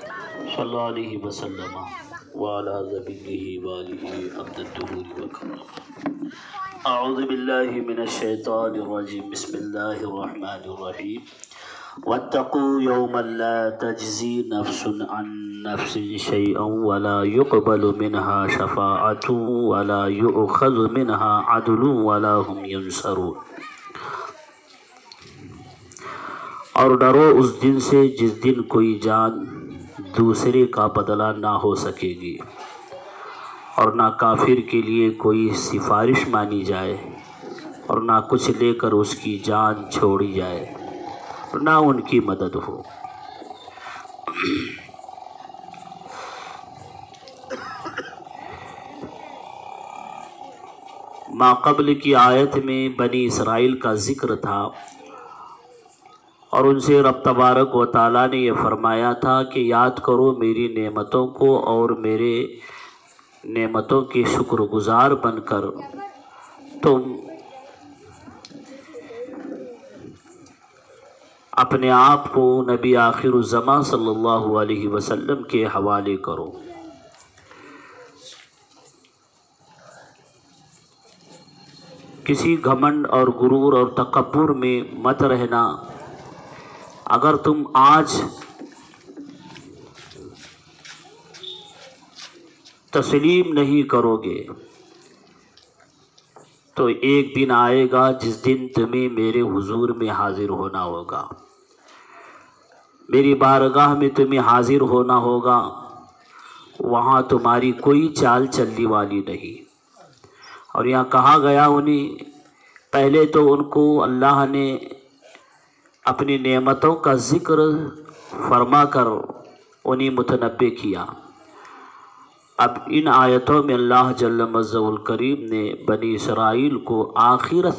صلی علیہ وسلم وعلی ذبیہ والہ عبد الدہور وکرم۔ اعوذ باللہ من الشیطان الرجیم، بسم اللہ الرحمن الرحیم۔ واتقوا یوما لا تجزی نفس عن نفس شیئا ولا يقبل منها شفاعة ولا يؤخذ منها عدل ولا هم ينصرون۔ اور ڈرو اس دن سے جس دن کوئی جان دوسرے کا بدلہ نہ ہو سکے گی، اور نہ کافر کے لیے کوئی سفارش مانی جائے، اور نہ کچھ لے کر اس کی جان چھوڑی جائے، اور نہ ان کی مدد ہو۔ ما قبل کی آیت میں بنی اسرائیل کا ذکر تھا، اور ان سے رب تبارک و تعالیٰ نے یہ فرمایا تھا کہ یاد کرو میری نعمتوں کو، اور میرے نعمتوں کے شکر گزار بن کر تم اپنے آپ کو نبی آخر الزماں صلی اللہ علیہ وسلم کے حوالے کرو۔ کسی گھمنڈ اور غرور اور تکبر میں مت رہنا۔ اگر تم آج تسلیم نہیں کرو گے تو ایک دن آئے گا جس دن تمہیں میرے حضور میں حاضر ہونا ہوگا، میری بارگاہ میں تمہیں حاضر ہونا ہوگا۔ وہاں تمہاری کوئی چال چلنے والی نہیں۔ اور یہاں کہا گیا انہیں پہلے تو ان کو اللہ نے اپنی نعمتوں کا ذکر فرما کر انہیں متنبع کیا۔ اب ان آیتوں میں اللہ جل مجدہ الکریم نے بنی اسرائیل کو آخرت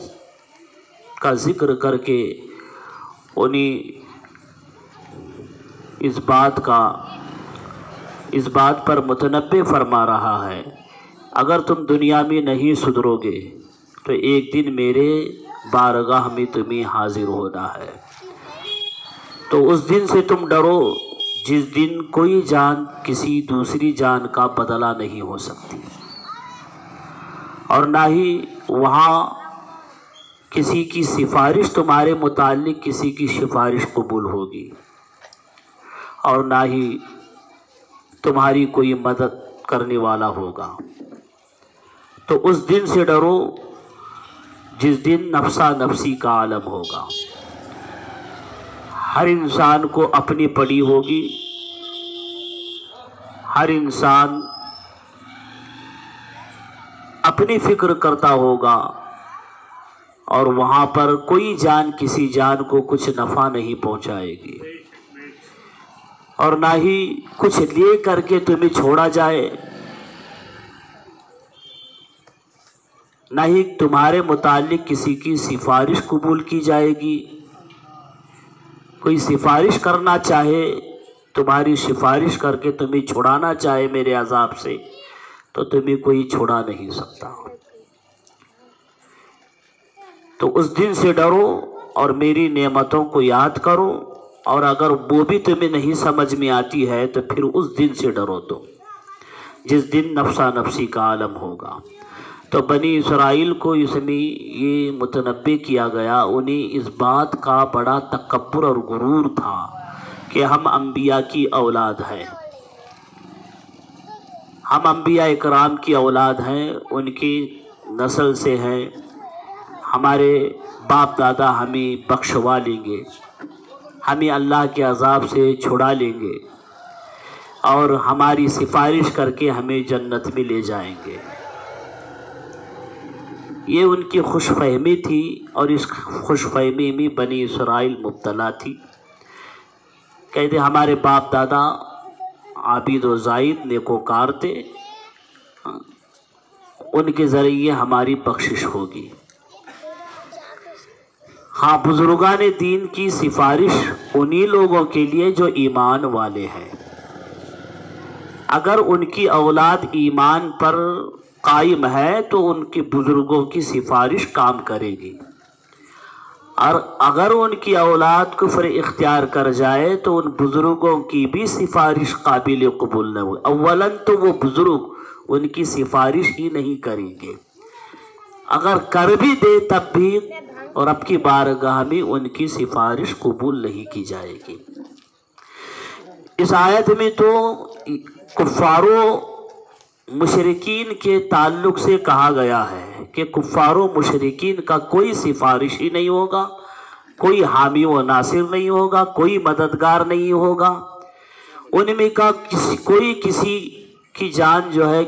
کا ذکر کر کے انہیں اس بات پر متنبع فرما رہا ہے، اگر تم دنیا میں نہیں سدھرو گے تو ایک دن میرے بارگاہ میں تمہیں حاضر ہونا ہے۔ تو اس دن سے تم ڈرو جس دن کوئی جان کسی دوسری جان کا بدلہ نہیں ہو سکتی، اور نہ ہی وہاں کسی کی سفارش تمہارے متعلق کسی کی سفارش قبول ہوگی، اور نہ ہی تمہاری کوئی مدد کرنے والا ہوگا۔ تو اس دن سے ڈرو جس دن نفسا نفسی کا عالم ہوگا۔ ہر انسان کو اپنی پڑی ہوگی، ہر انسان اپنی فکر کرتا ہوگا، اور وہاں پر کوئی جان کسی جان کو کچھ نفع نہیں پہنچائے گی، اور نہ ہی کچھ لے کر کے تمہیں چھوڑا جائے، نہ ہی تمہارے متعلق کسی کی سفارش قبول کی جائے گی۔ کوئی سفارش کرنا چاہے، تمہاری سفارش کر کے تمہیں چھڑانا چاہے میرے عذاب سے، تو تمہیں کوئی چھڑا نہیں سکتا۔ تو اس دن سے ڈرو اور میری نعمتوں کو یاد کرو، اور اگر وہ بھی تمہیں نہیں سمجھ میں آتی ہے تو پھر اس دن سے ڈرو تم جس دن نفسا نفسی کا عالم ہوگا۔ تو بنی اسرائیل کو اس میں یہ متنبع کیا گیا، انہیں اس بات کا بڑا تکبر اور غرور تھا کہ ہم انبیاء کی اولاد ہیں، ہم انبیاء اکرام کی اولاد ہیں، ان کی نسل سے ہیں، ہمارے باپ دادا ہمیں بخشوا لیں گے، ہمیں اللہ کے عذاب سے چھڑا لیں گے، اور ہماری سفارش کر کے ہمیں جنت میں لے جائیں گے۔ یہ ان کی خوش فہمی تھی، اور اس خوش فہمی میں بنی اسرائیل مبتلا تھی۔ کہتے ہمارے باپ دادا عابد و زاہد نیکوکار تھے، ان کے ذریعے ہماری بخشش ہوگی۔ ہاں، بزرگان دین کی سفارش انہی لوگوں کے لیے جو ایمان والے ہیں۔ اگر ان کی اولاد ایمان پر قائم ہے تو ان کے بزرگوں کی سفارش کام کرے گی، اور اگر ان کی اولاد کفر اختیار کر جائے تو ان بزرگوں کی بھی سفارش قابل قبول نہ ہوئی. اولاً تو وہ بزرگ ان کی سفارش ہی نہیں کریں گے، اگر کر بھی دے تب بھی اور اب کی بارگاہ میں ان کی سفارش قبول نہیں کی جائے گی. اس آیت میں تو کفار و مشرکین کے تعلق سے کہا گیا ہے کہ کفار و مشرکین کا کوئی سفارش ہی نہیں ہوگا، کوئی حامی و ناصر نہیں ہوگا، کوئی مددگار نہیں ہوگا. ان میں کا کوئی کسی کی جان جو ہے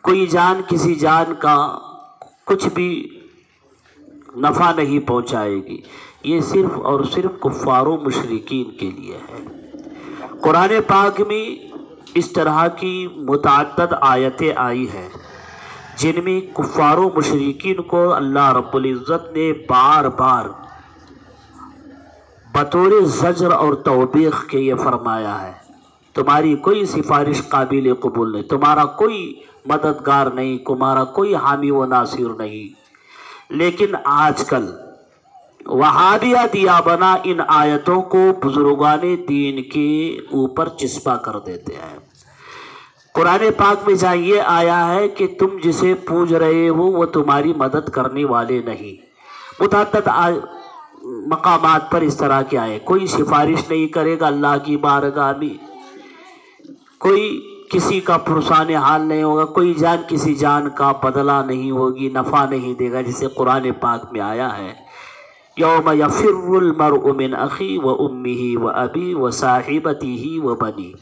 کوئی جان کسی جان کا کچھ بھی نفع نہیں پہنچائے گی. یہ صرف اور صرف کفار و مشرکین کے لیے ہے. قرآن پاک میں اس طرح کی متعدد آیتیں آئی ہیں جن میں کفار و مشرکین کو اللہ رب العزت نے بار بار بطور زجر اور توبیخ کے یہ فرمایا ہے تمہاری کوئی سفارش قابل قبول نہیں، تمہارا کوئی مددگار نہیں، تمہارا کوئی حامی و ناصر نہیں. لیکن آج کل وہابیہ دیا بنا ان آیتوں کو بزرگان دین کے اوپر چسپا کر دیتے ہیں. قرآن پاک میں جہاں یہ آیا ہے کہ تم جسے پوج رہے ہو وہ تمہاری مدد کرنے والے نہیں، متعدد مقامات پر اس طرح کے آئے. کوئی سفارش نہیں کرے گا اللہ کی بارگاہ میں، کوئی کسی کا پرسان حال نہیں ہوگا، کوئی جان کسی جان کا بدلہ نہیں ہوگی، نفع نہیں دے گا، جسے قرآن پاک میں آیا ہے یوم یفر المرء من اخی و امہ و ابی و صاحبتہ و بنی.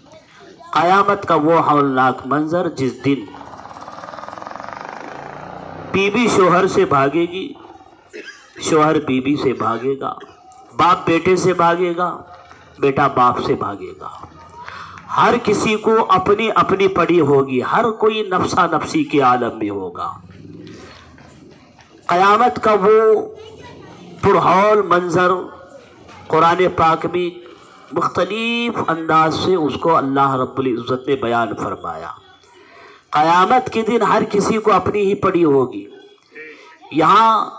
قیامت کا وہ ہولناک منظر جس دن بیوی شوہر سے بھاگے گی، شوہر بیوی سے بھاگے گا، باپ بیٹے سے بھاگے گا، بیٹا باپ سے بھاگے گا. ہر کسی کو اپنی اپنی پڑی ہوگی، ہر کوئی نفسا نفسی کے عالم میں ہوگا. قیامت کا وہ پرہول منظر قرآن پاک میں مختلف انداز سے اس کو اللہ رب العزت نے بیان فرمایا. قیامت کے دن ہر کسی کو اپنی ہی پڑی ہوگی. یہاں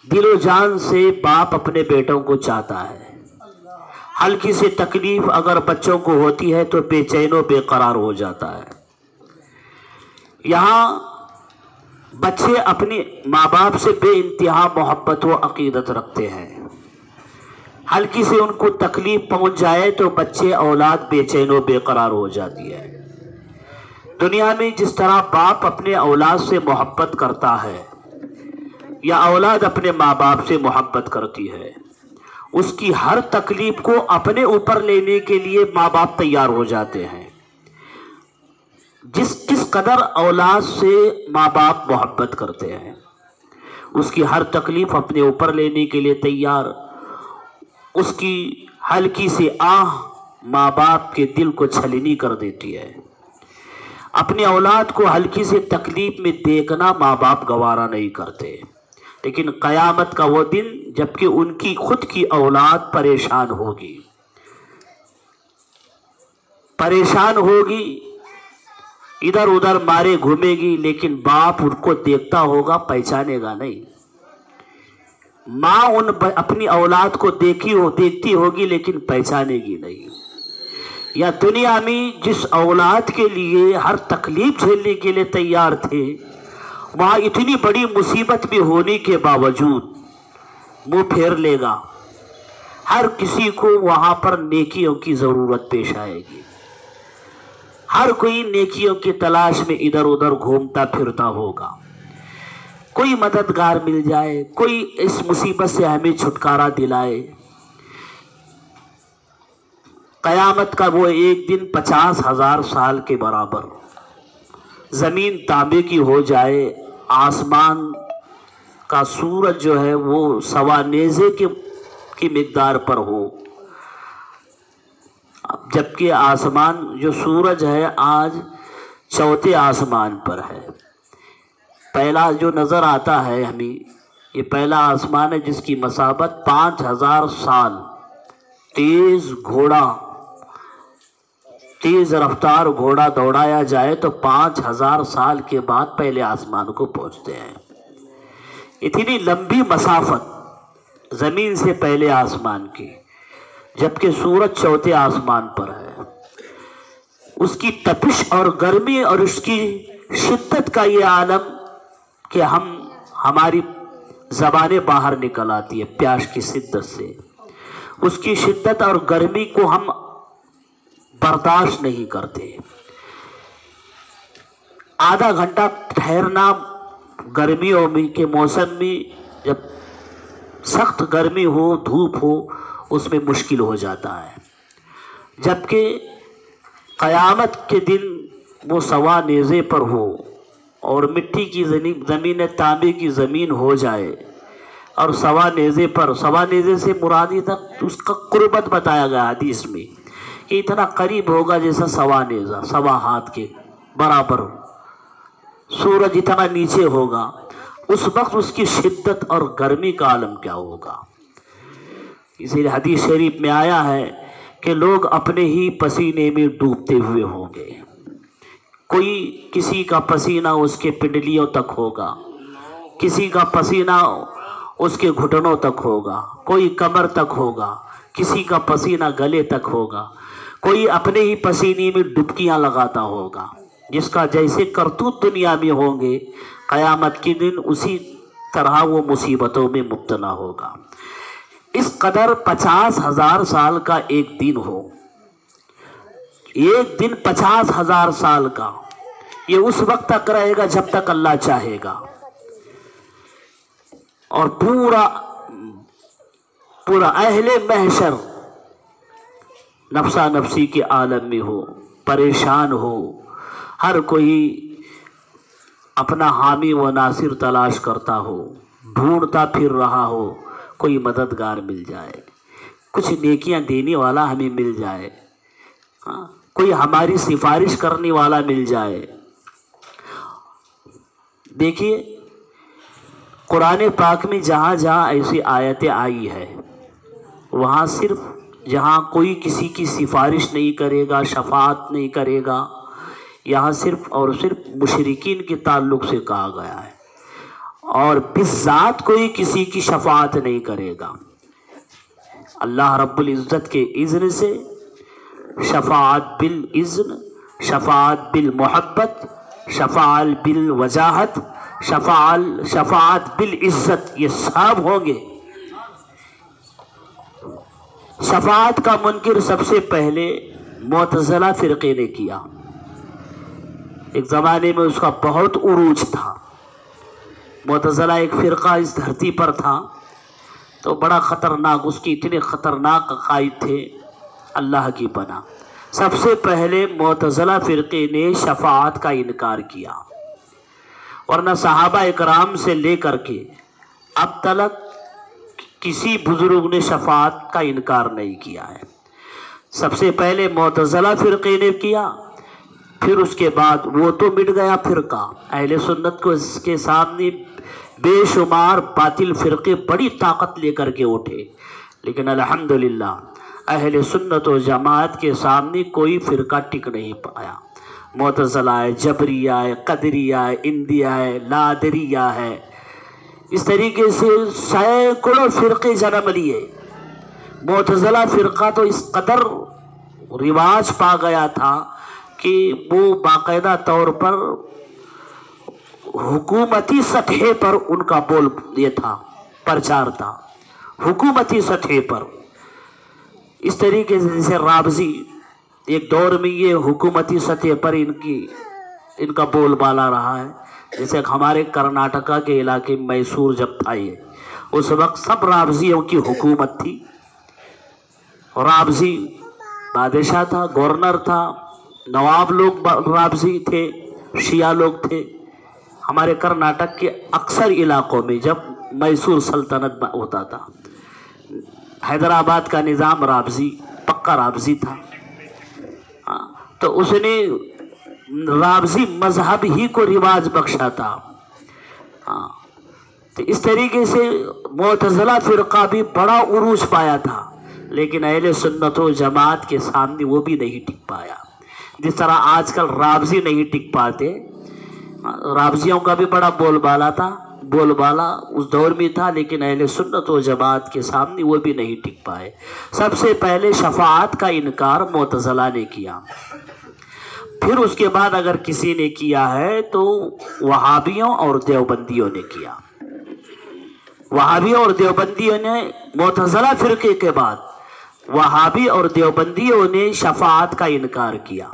دل و جان سے باپ اپنے بیٹوں کو چاہتا ہے، ہلکی سی تکلیف اگر بچوں کو ہوتی ہے تو بے چین و بے قرار ہو جاتا ہے. یہاں بچے اپنے ماں باپ سے بے انتہا محبت و عقیدت رکھتے ہیں، ہلکی سے ان کو تکلیف پہنچ جائے تو بچے اولاد بے چین و بے قرار ہو جاتی ہے. دنیا میں جس طرح باپ اپنے اولاد سے محبت کرتا ہے یا اولاد اپنے ماں باپ سے محبت کرتی ہے، اس کی ہر تکلیف کو اپنے اوپر لینے کے لیے ماں باپ تیار ہو جاتے ہیں. کس قدر اولاد سے ماں باپ محبت کرتے ہیں، اس کی ہر تکلیف اپنے اوپر لینے کے لیے تیار. اس کی ہلکی سی آہ ماں باپ کے دل کو چھلنی کر دیتی ہے. اپنی اولاد کو ہلکی سی تکلیف میں دیکھنا ماں باپ گوارا نہیں کرتے. لیکن قیامت کا وہ دن جبکہ ان کی خود کی اولاد پریشان ہوگی، ادھر ادھر مارے گھومے گی، لیکن باپ ان کو دیکھتا ہوگا، پہچانے گا نہیں. ماں اپنی اولاد کو دیکھتی ہوگی لیکن پہچانے گی نہیں. یا دنیا میں جس اولاد کے لیے ہر تکلیف جھیلنے کے لیے تیار تھے، وہاں اتنی بڑی مصیبت بھی ہونے کے باوجود منہ پھیر لے گا. ہر کسی کو وہاں پر نیکیوں کی ضرورت پیش آئے گی، ہر کوئی نیکیوں کی تلاش میں ادھر ادھر گھومتا پھرتا ہوگا. کوئی مددگار مل جائے، کوئی اس مصیبت سے ہمیں چھٹکارا دلائے. قیامت کا وہ ایک دن 50,000 سال کے برابر. زمین تانبے کی ہو جائے، آسمان کا سورج جو ہے وہ سوا نیزے کی مقدار پر ہو، جبکہ آسمان جو سورج ہے آج چوتھے آسمان پر ہے. پہلا جو نظر آتا ہے ہمیں، یہ پہلا آسمان ہے جس کی مسافت 5,000 سال. تیز رفتار گھوڑا دوڑایا جائے تو 5,000 سال کے بعد پہلے آسمان کو پہنچتے ہیں. اتنی لمبی مسافت زمین سے پہلے آسمان کی، جبکہ سورج چوتھے آسمان پر ہے، اس کی تپش اور گرمی اور اس کی شدت کا یہ عالم کہ ہماری زبانیں باہر نکل آتی ہے پیاس کی شدت سے، اس کی شدت اور گرمی کو ہم برداشت نہیں کرتے۔ آدھا گھنٹہ ٹھہرنا گرمیوں میں کے موسم میں، جب سخت گرمی ہو، دھوپ ہو، اس میں مشکل ہو جاتا ہے، جبکہ قیامت کے دن وہ سوا نیزے پر ہو اور مٹی کی زمین تانبے کی زمین ہو جائے اور سوا نیزے پر، سوا نیزے سے مرادی تک اس کا قربت بتایا گیا حدیث میں کہ اتنا قریب ہوگا جیسا سوا نیزہ، سوا ہاتھ کے برابر، سورج اتنا نیچے ہوگا، اس وقت اس کی شدت اور گرمی کا عالم کیا ہوگا۔ اسی لیے حدیث شریف میں آیا ہے کہ لوگ اپنے ہی پسینے میں ڈوبتے ہوئے ہوں گے، کوئی کسی کا پسینہ اس کے پنڈلیوں تک ہوگا، کسی کا پسینہ اس کے گھٹنوں تک ہوگا، کوئی کمر تک ہوگا، کسی کا پسینہ گلے تک ہوگا، کوئی اپنے ہی پسینے میں ڈبکیاں لگاتا ہوگا، جس کا جیسے کرتوت دنیا میں ہوں گے قیامت کے دن اسی طرح وہ مصیبتوں میں مبتلا ہوگا۔ اس قدر 50,000 سال کا ایک دن ہو، ایک دن 50,000 سال کا، یہ اس وقت تک رہے گا جب تک اللہ چاہے گا، اور پورا اہل محشر نفسا نفسی کے عالم میں ہو، پریشان ہو، ہر کوئی اپنا حامی و ناصر تلاش کرتا ہو، ڈھونڈتا پھر رہا ہو، کوئی مددگار مل جائے، کچھ نیکیاں دینے والا ہمیں مل جائے، کوئی ہماری سفارش کرنے والا مل جائے۔ دیکھیے قرآن پاک میں جہاں جہاں ایسی آیتیں آئی ہے، وہاں صرف جہاں کوئی کسی کی سفارش نہیں کرے گا، شفاعت نہیں کرے گا، یہاں صرف اور صرف مشرکین کے تعلق سے کہا گیا ہے، اور بالذات کوئی کسی کی شفاعت نہیں کرے گا۔ اللہ رب العزت کے اذن سے شفاعت بالاذن، شفاعت بالمحبت، شفاعت بالوجاہت، شفاعت بالعزت، یہ سب ہوں گے۔ شفاعت کا منکر سب سے پہلے معتزلہ فرقے نے کیا، ایک زمانے میں اس کا بہت عروج تھا۔ معتزلہ ایک فرقہ اس دھرتی پر تھا تو بڑا خطرناک، اس کی اتنے خطرناک عقائد تھے اللہ کی پناہ۔ سب سے پہلے معتزلہ فرقے نے شفاعت کا انکار کیا، ورنہ صحابہ اکرام سے لے کر کے اب تک کسی بزرگ نے شفاعت کا انکار نہیں کیا ہے۔ سب سے پہلے معتزلہ فرقے نے کیا، پھر اس کے بعد وہ تو مٹ گیا فرقہ، اہل سنت کو اس کے سامنے بے شمار باطل فرقے بڑی طاقت لے کر کے اٹھے، لیکن الحمدللہ اہل سنت و جماعت کے سامنے کوئی فرقہ ٹک نہیں پایا۔ معتزلہ ہے، جبریہ ہے، قدریہ ہے، اندیہ ہے، لادریہ ہے، اس طریقے سے سینکڑوں فرقے جنم لیے۔ معتزلہ فرقہ تو اس قدر رواج پا گیا تھا کہ وہ باقاعدہ طور پر حکومتی سطح پر ان کا بول یہ تھا، پرچار تھا حکومتی سطح پر۔ اس طریقے سے جیسے رابضی ایک دور میں یہ حکومتی سطح پر ان کا بول بالا رہا ہے، جیسے ہمارے کرناٹکا کے علاقے میں میسور جب تھا، یہ اس وقت سب رابضیوں کی حکومت تھی، رابضی بادشاہ تھا، گورنر تھا، نواب لوگ رابضی تھے، شیعہ لوگ تھے۔ ہمارے کرناٹک کے اکثر علاقوں میں جب میسور سلطنت ہوتا تھا، حیدرآباد کا نظام رابضی، پکا رابضی تھا، تو اس نے رابضی مذہب ہی کو رواج بخشا تھا۔ تو اس طریقے سے معتزلہ فرقہ بھی بڑا عروج پایا تھا، لیکن اہل سنت و جماعت کے سامنے وہ بھی نہیں ٹک پایا، جس طرح آج کل رابضی نہیں ٹک پاتے۔ رابضیوں کا بھی بڑا بول بالا تھا، بول بالا اس دور میں تھا، لیکن اہل سنت و جماعت کے سامنے وہ بھی نہیں ٹک پائے۔ سب سے پہلے شفاعت کا انکار معتزلہ نے کیا، پھر اس کے بعد اگر کسی نے کیا ہے تو وہابیوں اور دیوبندیوں نے کیا۔ وہابیوں اور دیوبندیوں نے، معتزلہ فرقے کے بعد وہابی اور دیوبندیوں نے شفاعت کا انکار کیا۔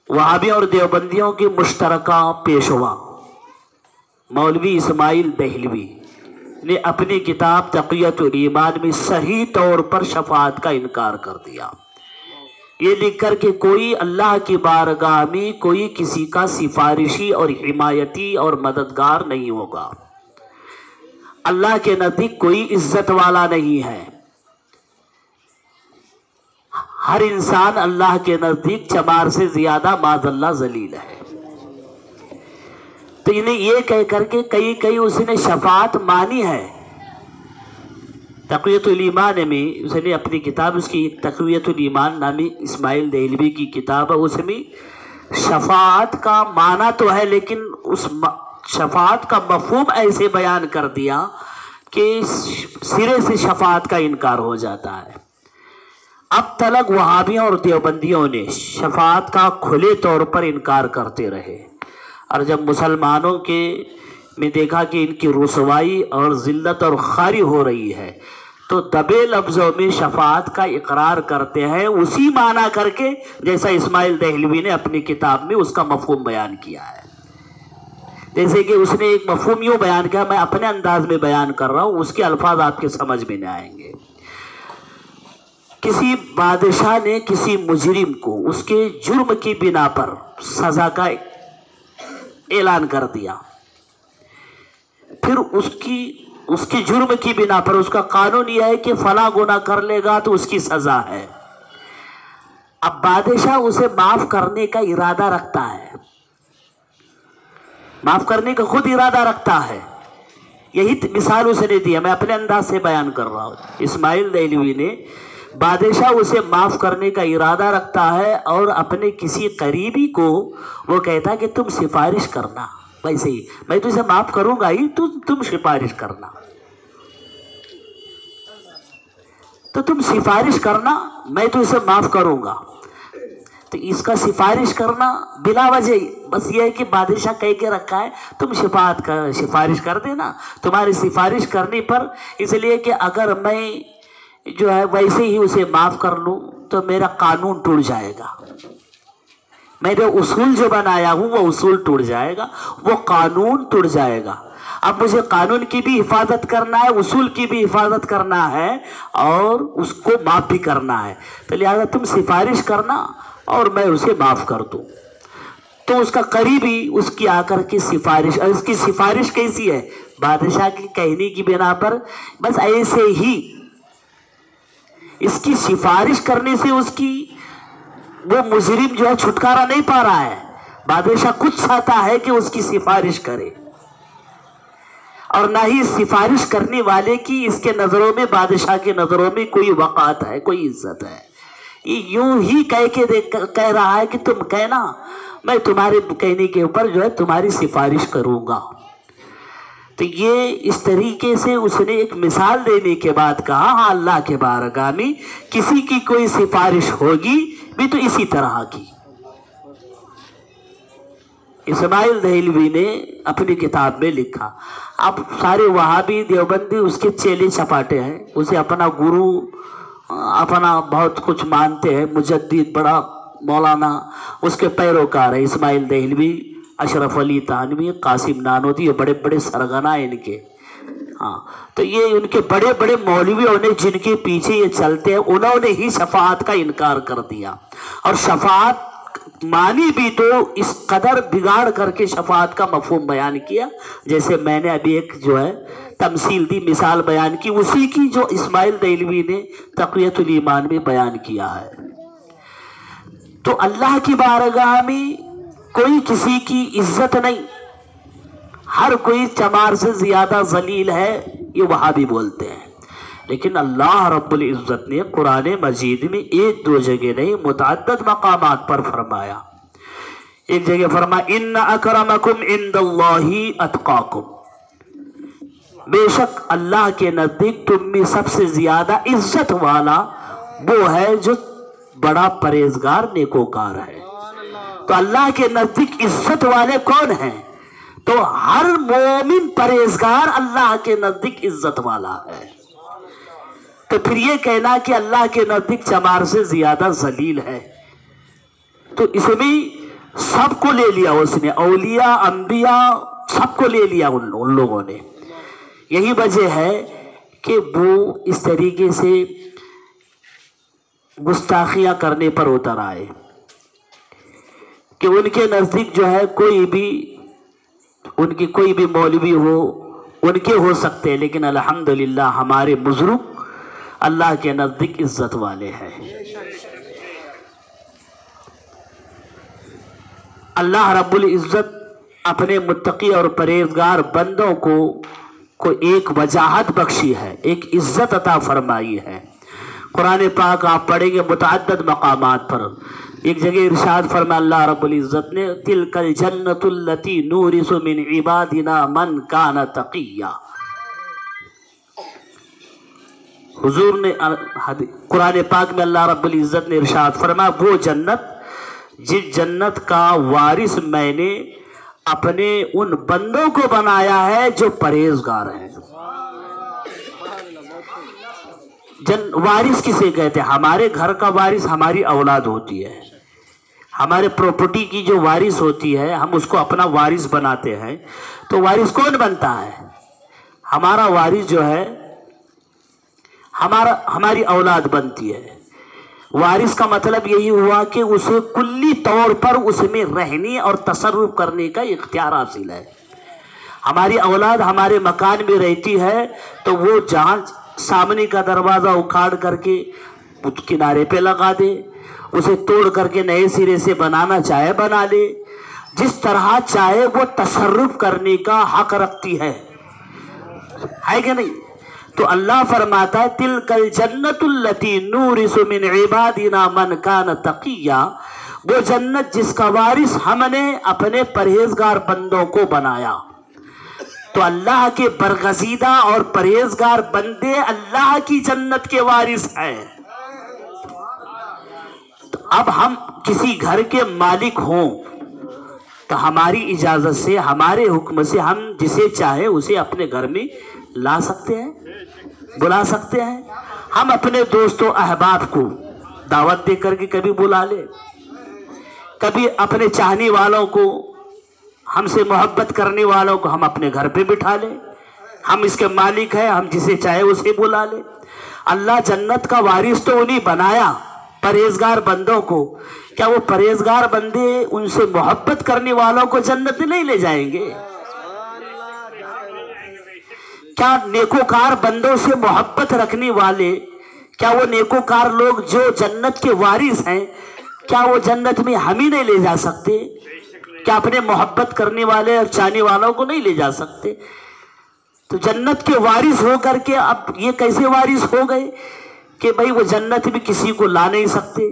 وہابی اور دیوبندیوں کی مشترکہ پیشوا مولوی اسماعیل دہلوی نے اپنی کتاب تقیۃ الایمان میں صحیح طور پر شفاعت کا انکار کر دیا، یہ لکھ کر کہ کوئی اللہ کی بارگاہ میں کوئی کسی کا سفارشی اور حمایتی اور مددگار نہیں ہوگا، اللہ کے نزدیک کوئی عزت والا نہیں ہے، ہر انسان اللہ کے نزدیک چمار سے زیادہ معاذ اللہ ذلیل ہے۔ تو انہیں یہ کہہ کر کے کئی اس نے شفاعت مانی ہے۔ تقویۃ الایمان میں اس نے اپنی کتاب، اس کی تقویۃ الایمان نامی اسماعیل دہلوی کی کتاب ہے، اس میں شفاعت کا معنی تو ہے لیکن اس شفاعت کا مفہوم ایسے بیان کر دیا کہ سرے سے شفاعت کا انکار ہو جاتا ہے۔ اب تلک وہابیوں اور دیوبندیوں نے شفاعت کا کھلے طور پر انکار کرتے رہے، اور جب مسلمانوں کے میں دیکھا کہ ان کی رسوائی اور ذلت اور خواری ہو رہی ہے تو دبے لفظوں میں شفاعت کا اقرار کرتے ہیں، اسی معنی کر کے جیسا اسماعیل دہلوی نے اپنی کتاب میں اس کا مفہوم بیان کیا ہے۔ جیسے کہ اس نے ایک مفہوم یوں بیان کیا، میں اپنے انداز میں بیان کر رہا ہوں، اس کے الفاظ آپ کے سمجھ میں نہیں آئیں گے۔ کسی بادشاہ نے کسی مجرم کو اس کے جرم کی بنا پر سزا کا اعلان کر دیا، پھر اس کی جرم کی بنا پر اس کا قانون یہ ہے کہ فلاں گناہ کر لے گا تو اس کی سزا ہے۔ اب بادشاہ اسے معاف کرنے کا ارادہ رکھتا ہے، معاف کرنے کا خود ارادہ رکھتا ہے، یہی مثال اس نے دیا، میں اپنے انداز سے بیان کر رہا ہوں۔ اسماعیل دہلوی نے بادشاہ اسے معاف کرنے کا ارادہ رکھتا ہے اور اپنے کسی قریبی کو وہ کہتا ہے کہ تم سفارش کرنا، ویسے ہی میں تو اسے معاف کروں گا ہی، تم سفارش کرنا، تو تم سفارش کرنا، میں تو اسے معاف کروں گا۔ تو اس کا سفارش کرنا بلا وجہ، بس یہ ہے کہ بادشاہ کہہ کے رکھا ہے تم سفارش کر دینا، تمہاری سفارش کرنے پر، اس لیے کہ اگر میں جو ہے ویسے ہی اسے معاف کر لوں تو میرا قانون ٹوٹ جائے گا، میں نے اصول جو بنایا ہوں وہ اصول ٹوٹ جائے گا، وہ قانون ٹوٹ جائے گا۔ اب مجھے قانون کی بھی حفاظت کرنا ہے، اصول کی بھی حفاظت کرنا ہے اور اس کو معاف بھی کرنا ہے، تو لہذا تم سفارش کرنا اور میں اسے معاف کر دوں۔ تو اس کا قریبی اس کی آ کر کے سفارش، اور اس کی سفارش کیسی ہے؟ بادشاہ کی کہنے کی بنا پر بس ایسے ہی اس کی سفارش کرنے سے اس کی وہ مجرم جو ہے چھٹکارا نہیں پا رہا ہے، بادشاہ کچھ چاہتا ہے کہ اس کی سفارش کرے، اور نہ ہی سفارش کرنے والے کی اس کے نظروں میں، بادشاہ کے نظروں میں کوئی وقعت ہے، کوئی عزت ہے۔ یہ یوں ہی کہہ رہا ہے کہ تم کہنا، میں تمہارے کہنے کے اوپر جو ہے تمہاری سفارش کروں گا۔ تو یہ اس طریقے سے اس نے ایک مثال دینے کے بعد کہا ہاں اللہ کے بارگاہ میں کسی کی کوئی سفارش ہوگی بھی تو اسی طرح کی۔ اسماعیل دہلوی نے اپنی کتاب میں لکھا، اب سارے وہابی دیوبندی اس کے چیلے چپاٹے ہیں، اسے اپنا گرو، اپنا بہت کچھ مانتے ہیں، مجدد بڑا مولانا اس کے پیروکار ہے۔ اسماعیل دہلوی، اشرف علی تھانوی، قاسم نانوتوی، یہ بڑے بڑے سرغنہ ہیں ان کے، ہاں، تو یہ ان کے بڑے بڑے مولویوں نے جن کے پیچھے یہ چلتے ہیں، انہوں نے ہی شفاعت کا انکار کر دیا، اور شفاعت مانی بھی تو اس قدر بگاڑ کر کے شفاعت کا مفہوم بیان کیا، جیسے میں نے ابھی ایک جو ہے تمثیل دی، مثال بیان کی، اسی کی جو اسماعیل دہلوی نے تقویۃ الایمان میں بیان کیا ہے۔ تو اللہ کی بارگاہ میں کوئی کسی کی عزت نہیں، ہر کوئی چمار سے زیادہ ذلیل ہے، یہ وہابی بولتے ہیں، لیکن اللہ رب العزت نے قرآن مجید میں ایک دو جگہ نہیں متعدد مقامات پر فرمایا ایک جگہ فرمایا ان اکرمکم عنداللہ اتقاکم، بے شک اللہ کے نزدیک تم میں سب سے زیادہ عزت والا وہ ہے جو بڑا پرہیزگار نیکوکار ہے۔ تو اللہ کے نزدیک عزت والے کون ہیں؟ تو ہر مومن پرہیزگار اللہ کے نزدیک عزت والا ہے۔ تو پھر یہ کہنا کہ اللہ کے نزدیک چمار سے زیادہ ذلیل ہے، تو اس میں سب کو لے لیا اس نے، اولیاء انبیاء سب کو لے لیا ان لوگوں نے۔ یہی وجہ ہے کہ وہ اس طریقے سے گستاخیاں کرنے پر اتر آئے کہ ان کے نزدیک جو ہے کوئی بھی ان کی کوئی بھی مولوی ہو ان کے ہو سکتے ہیں، لیکن الحمدللہ ہمارے بزرگ اللہ کے نزدیک عزت والے ہیں۔ اللہ رب العزت اپنے متقی اور پرہیزگار بندوں کو ایک وجاہت بخشی ہے، ایک عزت عطا فرمائی ہے۔ قرآن پاک آپ پڑھیں گے متعدد مقامات پر، ایک جگہ ارشاد فرمایا اللہ رب العزت نے تلک الجنت التی نورث من عبادنا من کان تقیا۔ حضور نے قرآن پاک میں اللہ رب العزت نے ارشاد فرمایا وہ جنت جس جنت کا وارث میں نے اپنے ان بندوں کو بنایا ہے جو پرہیزگار ہیں۔ وارث کسے کہتے ہیں؟ ہمارے گھر کا وارث ہماری اولاد ہوتی ہے، ہمارے پراپرٹی کی جو وارث ہوتی ہے ہم اس کو اپنا وارث بناتے ہیں۔ تو وارث کون بنتا ہے؟ ہمارا وارث جو ہے ہماری اولاد بنتی ہے۔ وارث کا مطلب یہی ہوا کہ اسے کلی طور پر اس میں رہنے اور تصرف کرنے کا اختیار حاصل ہے۔ ہماری اولاد ہمارے مکان میں رہتی ہے تو وہ جہاں سامنے کا دروازہ اکھاڑ کر کے کنارے پہ لگا دے، اسے توڑ کر کے نئے سرے سے بنانا چاہے بنا لے، جس طرح چاہے وہ تصرف کرنے کا حق رکھتی ہے کہ نہیں؟ تو اللہ فرماتا ہے تلک الجنت التی نورث من عبادنا من کان تقیا، وہ جنت جس کا وارث ہم نے اپنے پرہیزگار بندوں کو بنایا۔ تو اللہ کے برگزیدہ اور پرہیزگار بندے اللہ کی جنت کے وارث ہیں۔ تو اب ہم کسی گھر کے مالک ہوں تو ہماری اجازت سے ہمارے حکم سے ہم جسے چاہے اسے اپنے گھر میں لا سکتے ہیں، بلا سکتے ہیں۔ ہم اپنے دوستوں احباب کو دعوت دے کر کے کبھی بلا لے، کبھی اپنے چاہنے والوں کو، ہم سے محبت کرنے والوں کو ہم اپنے گھر پہ بٹھا لیں۔ ہم اس کے مالک ہیں، ہم جسے چاہے اسے بلا لیں۔ اللہ جنت کا وارث تو انہیں بنایا پرہیزگار بندوں کو، کیا وہ پرہیزگار بندے ان سے محبت کرنے والوں کو جنت نہیں لے جائیں گے؟ کیا نیکوکار بندوں سے محبت رکھنے والے، کیا وہ نیکوکار لوگ جو جنت کے وارث ہیں، کیا وہ جنت میں ہم ہی نہیں لے جا سکتے؟ کیا اپنے محبت کرنے والے اور چاہنے والوں کو نہیں لے جا سکتے؟ تو جنت کے وارث ہو کر کے اب یہ کیسے وارث ہو گئے کہ بھائی وہ جنت بھی کسی کو لا نہیں سکتے،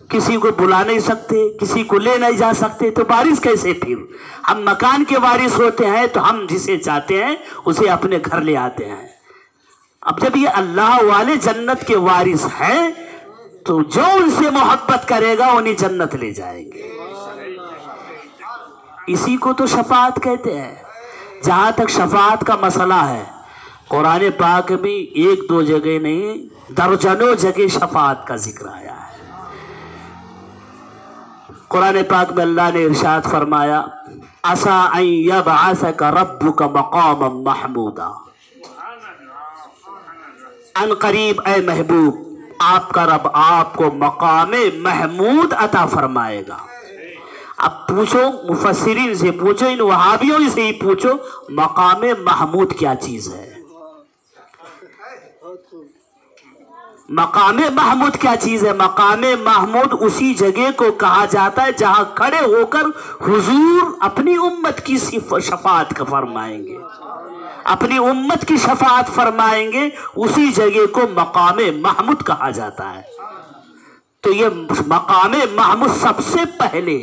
کسی کو بلا نہیں سکتے، کسی کو لے نہیں جا سکتے، تو وارث کیسے؟ پھر ہم مکان کے وارث ہوتے ہیں تو ہم جسے چاہتے ہیں اسے اپنے گھر لے آتے ہیں۔ اب جب یہ اللہ والے جنت کے وارث ہیں تو جو ان سے محبت کرے گا انہیں جنت لے جائیں گے۔ اسی کو تو شفاعت کہتے ہیں۔ جہاں تک شفاعت کا مسئلہ ہے، قرآن پاک میں ایک دو جگہ نہیں درجنوں جگہ شفاعت کا ذکر آیا ہے۔ قرآن پاک میں اللہ نے ارشاد فرمایا عَسَىٰ أَن يَبْعَثَكَ رَبُّكَ مَقَامًا مَحْمُودًا، ان قریب اے محبوب آپ کا رب آپ کو مقام محمود عطا فرمائے گا۔ اب پوچھو مفسرین سے، پوچھو ان وہابیوں سے ہی پوچھو مقام محمود کیا چیز ہے؟ مقام محمود کیا چیز ہے؟ مقام محمود اسی جگہ کو کہا جاتا ہے جہاں کھڑے ہو کر حضور اپنی امت کی شفاعت کا فرمائیں گے، اپنی امت کی شفاعت فرمائیں گے، اسی جگہ کو مقام محمود کہا جاتا ہے۔ تو یہ مقام محمود سب سے پہلے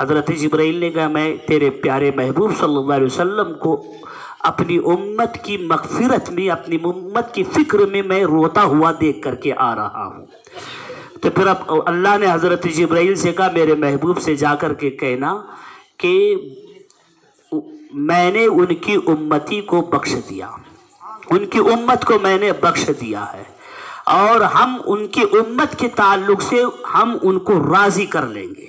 حضرت جبرائیل نے کہا میں تیرے پیارے محبوب صلی اللہ علیہ وسلم کو اپنی امت کی مغفرت میں، اپنی امت کی فکر میں روتا ہوا دیکھ کر کے آ رہا ہوں۔ تو پھر اب اللہ نے حضرت جبرائیل سے کہا میرے محبوب سے جا کر کے کہنا کہ میں نے ان کی امتی کو بخش دیا، ان کی امت کو میں نے بخش دیا ہے، اور ہم ان کی امت کے تعلق سے ہم ان کو راضی کر لیں گے۔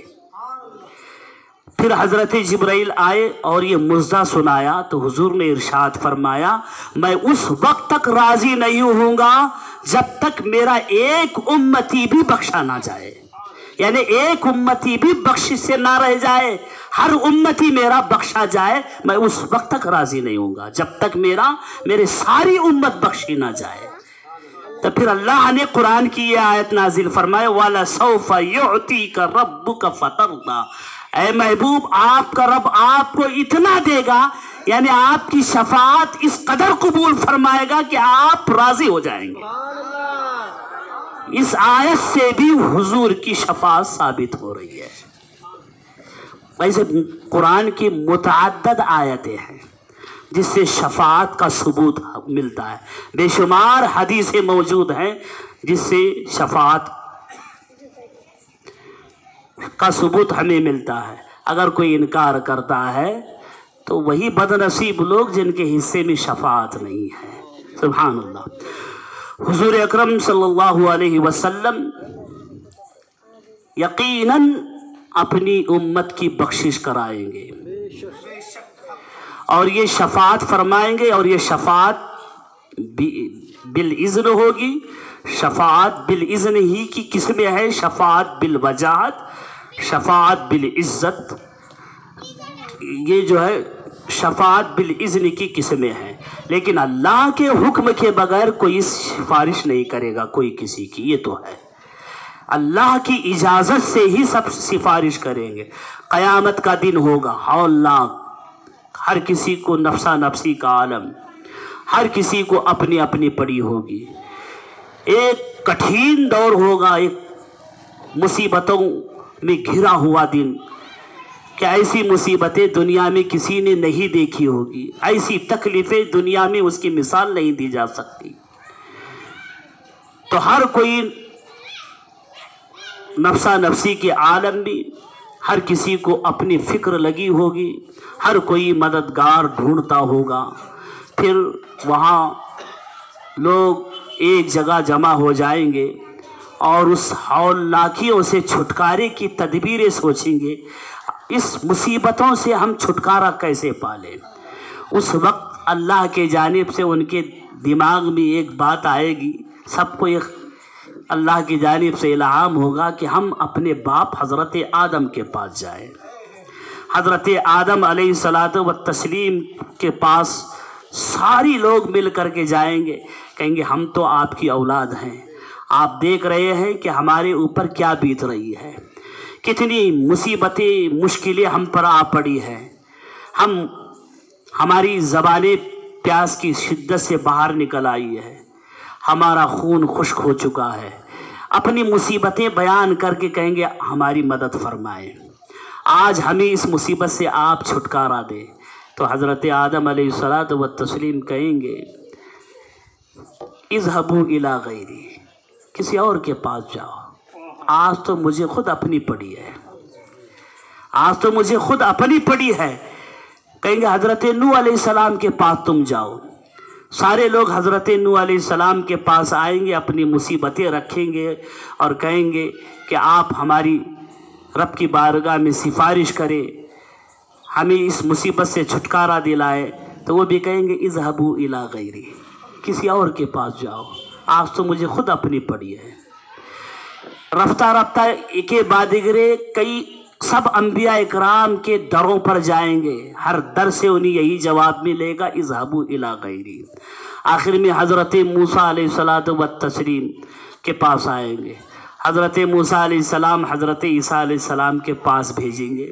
پھر حضرت جبرائیل آئے اور یہ مژدہ سنایا تو حضور نے ارشاد فرمایا میں اس وقت تک راضی نہیں ہوں گا جب تک میرا ایک امتی بھی بخشا نہ جائے، یعنی ایک امتی بھی بخشش سے نہ رہ جائے، ہر امتی میرا بخشا جائے، میں اس وقت تک راضی نہیں ہوں گا جب تک میرے ساری امت بخشی نہ جائے۔ تو پھر اللہ نے قرآن کی یہ آیت نازل فرمائے وَلَسَوْفَ يُعْتِيكَ رَبُّكَ فَتَرْضَىٰ، اے محبوب آپ کا رب آپ کو اتنا دے گا، یعنی آپ کی شفاعت اس قدر قبول فرمائے گا کہ آپ راضی ہو جائیں گے۔ اس آیت سے بھی حضور کی شفاعت ثابت ہو رہی ہے۔ ویسے قرآن کی متعدد آیتیں ہیں جس سے شفاعت کا ثبوت ملتا ہے، بے شمار حدیثیں موجود ہیں جس سے شفاعت کا ثبوت ہمیں ملتا ہے۔ اگر کوئی انکار کرتا ہے تو وہی بد نصیب لوگ جن کے حصے میں شفاعت نہیں ہے۔ سبحان اللہ۔ حضور اکرم صلی اللہ علیہ وسلم یقیناً اپنی امت کی بخشش کرائیں گے اور یہ شفاعت فرمائیں گے، اور یہ شفاعت بالاذن ہوگی۔ شفاعت بالاذن ہی کی قسمیں ہیں، شفاعت بالوجاہت، شفاعت بالعزت، یہ جو ہے شفاعت بالاذن کی قسمیں ہیں، لیکن اللہ کے حکم کے بغیر کوئی سفارش نہیں کرے گا کوئی کسی کی، یہ تو ہے۔ اللہ کی اجازت سے ہی سب سفارش کریں گے۔ قیامت کا دن ہوگا، ہولناک، ہر کسی کو نفسا نفسی کا عالم، ہر کسی کو اپنی اپنی پڑی ہوگی۔ ایک کٹھین دور ہوگا، ایک مصیبتوں میں گھرا ہوا دن کہ ایسی مصیبتیں دنیا میں کسی نے نہیں دیکھی ہوگی، ایسی تکلیفیں دنیا میں اس کی مثال نہیں دی جا سکتی۔ تو ہر کوئی نفسا نفسی کے عالم میں ہر کسی کو اپنی فکر لگی ہوگی، ہر کوئی مددگار ڈھونڈتا ہوگا۔ پھر وہاں لوگ ایک جگہ جمع ہو جائیں گے اور اس ہولناکیوں سے چھٹکارے کی تدبیریں سوچیں گے، اس مصیبتوں سے ہم چھٹکارا کیسے پالیں۔ اس وقت اللہ کے جانب سے ان کے دماغ میں ایک بات آئے گی، سب کو ایک اللہ کی جانب سے الہام ہوگا کہ ہم اپنے باپ حضرت آدم کے پاس جائیں۔ حضرت آدم علیہ الصلاۃ والتسلیم کے پاس ساری لوگ مل کر کے جائیں گے، کہیں گے ہم تو آپ کی اولاد ہیں، آپ دیکھ رہے ہیں کہ ہمارے اوپر کیا بیت رہی ہے، کتنی مصیبتیں مشکلیں ہم پر آ پڑی ہیں، ہماری زبانیں پیاس کی شدت سے باہر نکل آئی ہے، ہمارا خون خشک ہو چکا ہے۔ اپنی مصیبتیں بیان کر کے کہیں گے ہماری مدد فرمائیں، آج ہمیں اس مصیبت سے آپ چھٹکارا دیں۔ تو حضرت آدم علیہ الصلاۃ والتسلیم کہیں گے اذهبوا الی غیری، کسی اور کے پاس جاؤ، آج تو مجھے خود اپنی پڑی ہے، آج تو مجھے خود اپنی پڑی ہے۔ کہیں گے حضرت نوح علیہ السلام کے پاس تم جاؤ، سارے لوگ حضرت نوح علیہ السلام کے پاس آئیں گے، اپنی مصیبتیں رکھیں گے اور کہیں گے کہ آپ ہماری رب کی بارگاہ میں سفارش کریں، ہمیں اس مصیبت سے چھٹکارا دلائے۔ تو وہ بھی کہیں گے اذهبوا الی غیری، کسی اور کے پاس جاؤ، آج تو مجھے خود اپنی پڑی ہے۔ رفتہ رفتہ ایک کے بعد کئی سب انبیاء اکرام کے دروں پر جائیں گے، ہر در سے انہیں یہی جواب ملے گا اذهبوا الی غیری۔ آخر میں حضرت موسیٰ علیہ الصلاۃ والتسلیم کے پاس آئیں گے، حضرت موسیٰ علیہ السلام حضرت عیسیٰ علیہ السلام کے پاس بھیجیں گے۔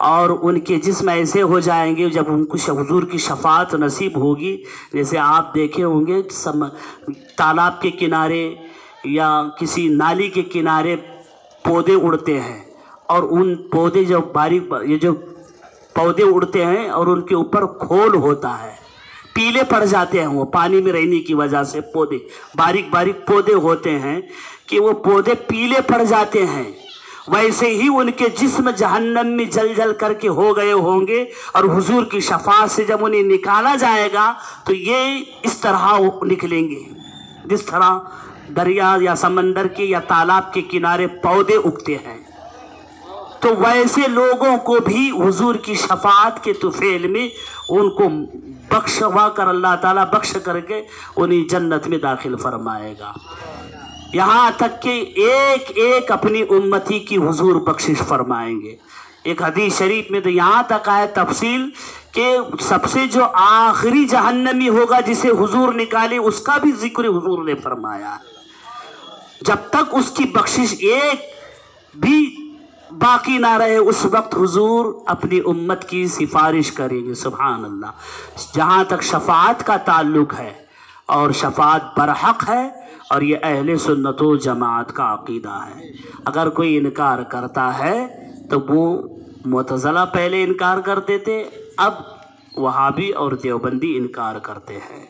اور ان کے جسم ایسے ہو جائیں گے جب ان کو حضور کی شفاعت نصیب ہوگی. جیسے آپ دیکھے ہوں گے تالاب کے کنارے یا کسی نالی کے کنارے پودے اڑتے ہیں، اور ان پودے جو یہ جو پودے اڑتے ہیں اور ان کے اوپر کھول ہوتا ہے، پیلے پڑ جاتے ہیں، وہ پانی میں رہنے کی وجہ سے پودے باریک باریک پودے ہوتے ہیں کہ وہ پودے پیلے پڑ جاتے ہیں. ویسے ہی ان کے جسم جہنم میں جل جل کر کے ہو گئے ہوں گے، اور حضور کی شفاعت سے جب انہیں نکالا جائے گا تو یہ اس طرح نکلیں گے جس طرح دریا یا سمندر کے یا تالاب کے کنارے پودے اگتے ہیں. تو ویسے لوگوں کو بھی حضور کی شفاعت کے طفیل میں ان کو بخشوا کر اللہ تعالیٰ بخش کر کے انہیں جنت میں داخل فرمائے گا. یہاں تک کہ ایک ایک اپنی امتی کی حضور بخشش فرمائیں گے. ایک حدیث شریف میں تو یہاں تک آئے تفصیل کہ سب سے جو آخری جہنمی ہوگا جسے حضور نکالے اس کا بھی ذکر حضور نے فرمایا. جب تک اس کی بخشش ایک بھی باقی نہ رہے اس وقت حضور اپنی امت کی سفارش کریں گے. سبحان اللہ. جہاں تک شفاعت کا تعلق ہے، اور شفاعت برحق ہے، اور یہ اہل سنت و جماعت کا عقیدہ ہے. اگر کوئی انکار کرتا ہے تو وہ معتزلہ پہلے انکار کرتے تھے، اب وہابی اور دیوبندی انکار کرتے ہیں.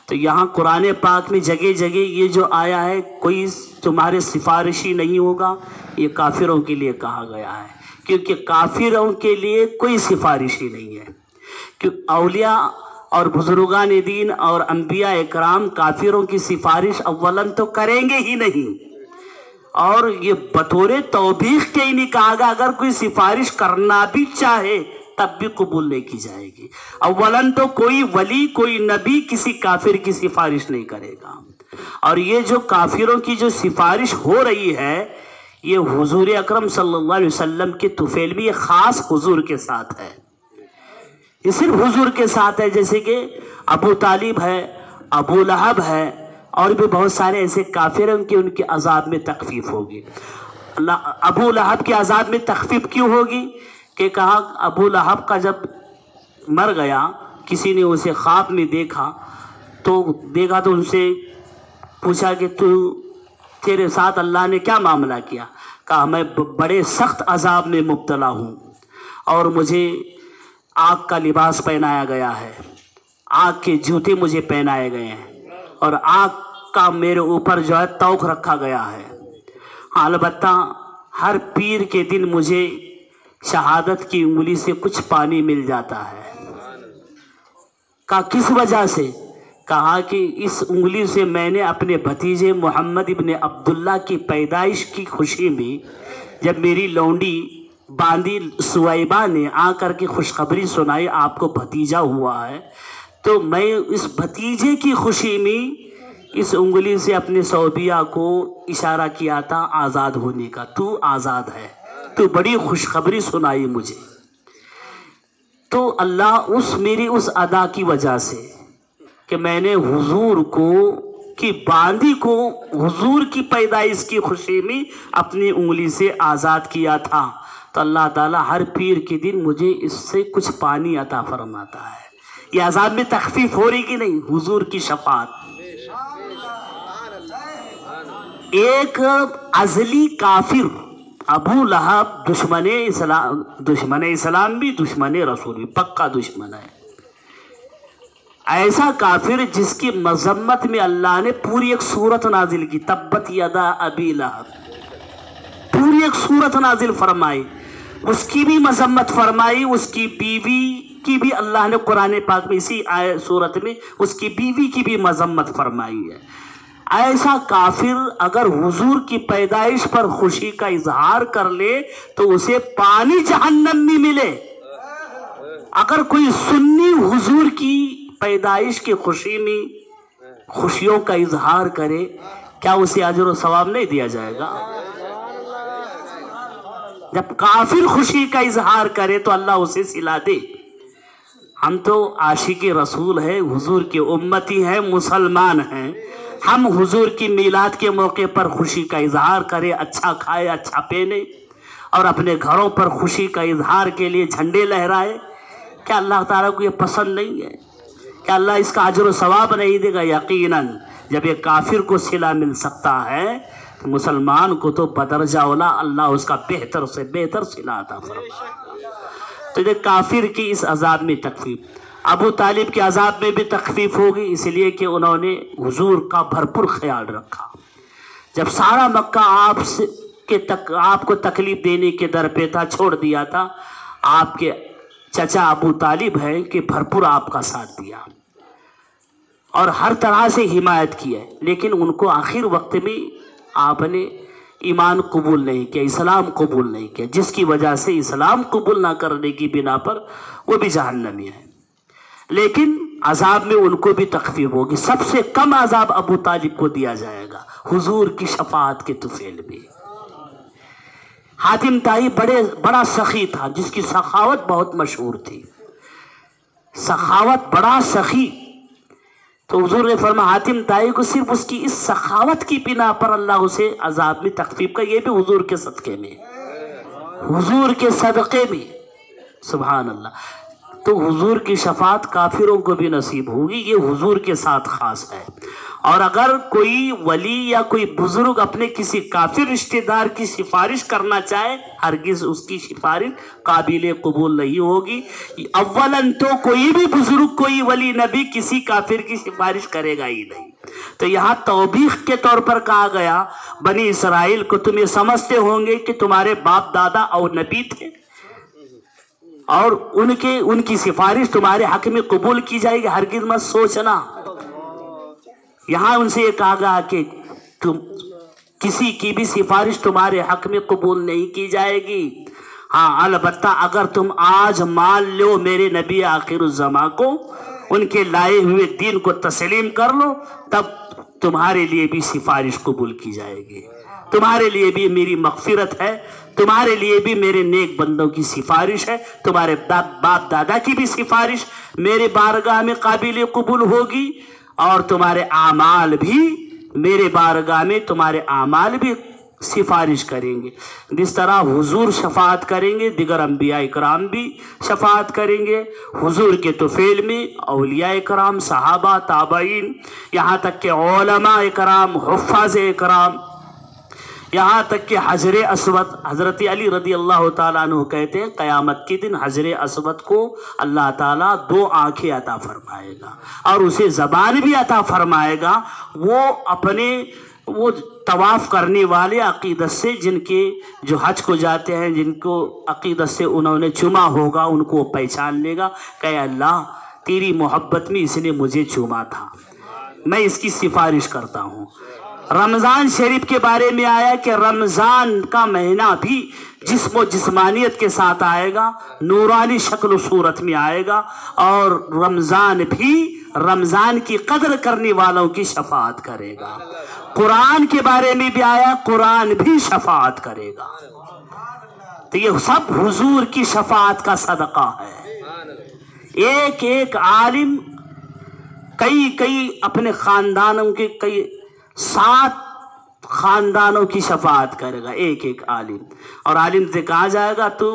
تو یہاں قرآن پاک میں جگہ جگہ یہ جو آیا ہے کوئی تمہارے سفارشی نہیں ہوگا، یہ کافروں کے لیے کہا گیا ہے، کیونکہ کافروں کے لیے کوئی سفارشی نہیں ہے. کیونکہ اولیاء اور بزرگان دین اور انبیاء اکرام کافروں کی سفارش اولاً تو کریں گے ہی نہیں، اور یہ بطور توبیخ کے ہی نہیں کہا گا اگر کوئی سفارش کرنا بھی چاہے تب بھی قبول نہیں کی جائے گی. اولاً تو کوئی ولی کوئی نبی کسی کافر کی سفارش نہیں کرے گا. اور یہ جو کافروں کی جو سفارش ہو رہی ہے یہ حضور اکرم صلی اللہ علیہ وسلم کے طفیل میں یہ خاص حضور کے ساتھ ہے، یہ صرف حضور کے ساتھ ہے. جیسے کہ ابو طالب ہے، ابو لہب ہے، اور بھی بہت سارے ایسے کافر ہیں کہ ان کے عذاب میں تخفیف ہوگی. ابو لہب کے عذاب میں تخفیف کیوں ہوگی؟ کہ کہا ابو لہب کا جب مر گیا کسی نے اسے خواب میں دیکھا تو ان سے پوچھا کہ تیرے ساتھ اللہ نے کیا معاملہ کیا؟ کہا میں بڑے سخت عذاب میں مبتلا ہوں، اور مجھے آگ کا لباس پہنایا گیا ہے، آگ کے جوتے مجھے پہنائے گئے ہیں، اور آگ کا میرے اوپر جو ہے توق رکھا گیا ہے. البتہ ہر پیر کے دن مجھے شہادت کی انگلی سے کچھ پانی مل جاتا ہے. کہا کس وجہ سے؟ کہا کہ اس انگلی سے میں نے اپنے بھتیجے محمد ابن عبداللہ کی پیدائش کی خوشی میں جب میری لونڈی باندی سویبہ نے آ کر کے خوشخبری سنائی آپ کو بھتیجا ہوا ہے، تو میں اس بھتیجے کی خوشی میں اس انگلی سے اپنے صوبیہ کو اشارہ کیا تھا آزاد ہونے کا. تو آزاد ہے، تو بڑی خوشخبری سنائی مجھے. تو اللہ میری اس ادا کی وجہ سے کہ میں نے حضور کی باندی کو حضور کی پیدائش کی خوشی میں اپنی انگلی سے آزاد کیا تھا، تو اللہ تعالیٰ ہر پیر کے دن مجھے اس سے کچھ پانی عطا فرماتا ہے. یہ عذاب میں تخفیف ہو رہی کہ نہیں؟ حضور کی شفاعت. ایک ازلی کافر ابو لہب دشمن اسلام بھی دشمن رسول بھی پکا دشمن ہے. ایسا کافر جس کی مذمت میں اللہ نے پوری ایک سورت نازل کی، تبت یدا ابی لہب، پوری ایک سورت نازل فرمائی، اس کی بھی مذمت فرمائی، اس کی بیوی کی بھی اللہ نے قرآن پاک میں اسی سورت میں اس کی بیوی کی بھی مذمت فرمائی ہے. ایسا کافر اگر حضور کی پیدائش پر خوشی کا اظہار کر لے تو اسے پانی جہنم میں ملے. اگر کوئی سنی حضور کی پیدائش کی خوشی میں خوشیوں کا اظہار کرے کیا اسے اجر و ثواب نہیں دیا جائے گا؟ جب کافر خوشی کا اظہار کرے تو اللہ اسے صلہ دے. ہم تو عاشق رسول ہیں، حضور کے امتی ہیں، مسلمان ہیں. ہم حضور کی میلاد کے موقع پر خوشی کا اظہار کریں، اچھا کھائے اچھا پہنے، اور اپنے گھروں پر خوشی کا اظہار کے لیے جھنڈے لہرائے، کیا اللہ تعالیٰ کو یہ پسند نہیں ہے؟ کیا اللہ اس کا اجر و ثواب نہیں دے گا؟ یقیناً جب ایک کافر کو صلہ مل سکتا ہے تو مسلمان کو تو بدرجہ اولا اللہ اس کا بہتر سے بہتر صلہ عطا فرمائے گا۔ تو یہ کافر کی اس عذاب میں تخفیف، ابو طالب کے عذاب میں بھی تخفیف ہوگی، اس لیے کہ انہوں نے حضور کا بھرپور خیال رکھا۔ جب سارا مکہ آپ کو تکلیف دینے کے در پہ تھا، چھوڑ دیا تھا، آپ کے چچا ابو طالب ہیں کہ بھرپور آپ کا ساتھ دیا اور ہر طرح سے حمایت کی ہے، لیکن ان کو آخر وقت میں آپ نے ایمان قبول نہیں کیا، اسلام قبول نہیں کیا، جس کی وجہ سے اسلام قبول نہ کرنے کی بنا پر وہ بھی جہنمی ہے۔ لیکن عذاب میں ان کو بھی تخفیف ہوگی۔ سب سے کم عذاب ابو طالب کو دیا جائے گا حضور کی شفاعت کے طفیل میں۔ حاتم طائی بڑا سخی تھا، جس کی سخاوت بہت مشہور تھی، سخاوت بڑا سخی۔ تو حضور نے فرمایا حاتم طائی کو صرف اس کی اس سخاوت کی بنا پر اللہ اسے عذاب میں تخفیف کا، یہ بھی حضور کے صدقے میں، حضور کے صدقے میں، سبحان اللہ۔ تو حضور کی شفاعت کافروں کو بھی نصیب ہوگی، یہ حضور کے ساتھ خاص ہے۔ اور اگر کوئی ولی یا کوئی بزرگ اپنے کسی کافر رشتہ دار کی سفارش کرنا چاہے، ہرگز اس کی سفارش قابل قبول نہیں ہوگی۔ اولاً تو کوئی بھی بزرگ، کوئی ولی نبی کسی کافر کی سفارش کرے گا ہی نہیں۔ تو یہاں توبیخ کے طور پر کہا گیا بنی اسرائیل کو، تم یہ سمجھتے ہوں گے کہ تمہارے باپ دادا اور نبی تھے اور ان کی سفارش تمہارے حق میں قبول کی جائے گی، ہرگز مت سوچنا۔ یہاں ان سے یہ کہا گیا کہ تم کسی کی بھی سفارش تمہارے حق میں قبول نہیں کی جائے گی۔ ہاں البتہ اگر تم آج مان لو میرے نبی آخر الزماں کو، ان کے لائے ہوئے دین کو تسلیم کر لو، تب تمہارے لیے بھی سفارش قبول کی جائے گی، تمہارے لیے بھی میری مغفرت ہے، تمہارے لیے بھی میرے نیک بندوں کی سفارش ہے، تمہارے باپ دادا کی بھی سفارش میرے بارگاہ میں قابل قبول ہوگی، اور تمہارے اعمال بھی میرے بارگاہ میں، تمہارے اعمال بھی سفارش کریں گے۔ جس طرح حضور شفاعت کریں گے، دیگر انبیاء اکرام بھی شفاعت کریں گے۔ حضور کے طفیل میں اولیاء اکرام، صحابہ، تابعین، یہاں تک کہ علماء اکرام، حفاظ اکرام، یہاں تک کہ حجر اسود، حضرت علی رضی اللہ تعالیٰ عنہ کہتے ہیں قیامت کے دن حجر اسود کو اللہ تعالیٰ 2 آنکھیں عطا فرمائے گا اور اسے زبان بھی عطا فرمائے گا۔ وہ طواف کرنے والے عقیدت سے، جن کے جو حج کو جاتے ہیں، جن کو عقیدت سے انہوں نے چوما ہوگا، ان کو پہچان لے گا کہ اللہ تیری محبت میں اس نے مجھے چوما تھا، میں اس کی سفارش کرتا ہوں۔ رمضان شریف کے بارے میں آیا کہ رمضان کا مہینہ بھی جسم و جسمانیت کے ساتھ آئے گا، نورانی شکل و صورت میں آئے گا، اور رمضان بھی رمضان کی قدر کرنے والوں کی شفاعت کرے گا۔ قرآن کے بارے میں بھی آیا، قرآن بھی شفاعت کرے گا۔ تو یہ سب حضور کی شفاعت کا صدقہ ہے۔ ایک ایک عالم کئی اپنے خاندانوں کے 7 خاندانوں کی شفاعت کرے گا، ایک ایک عالم، اور عالم سے کہا جائے گا تو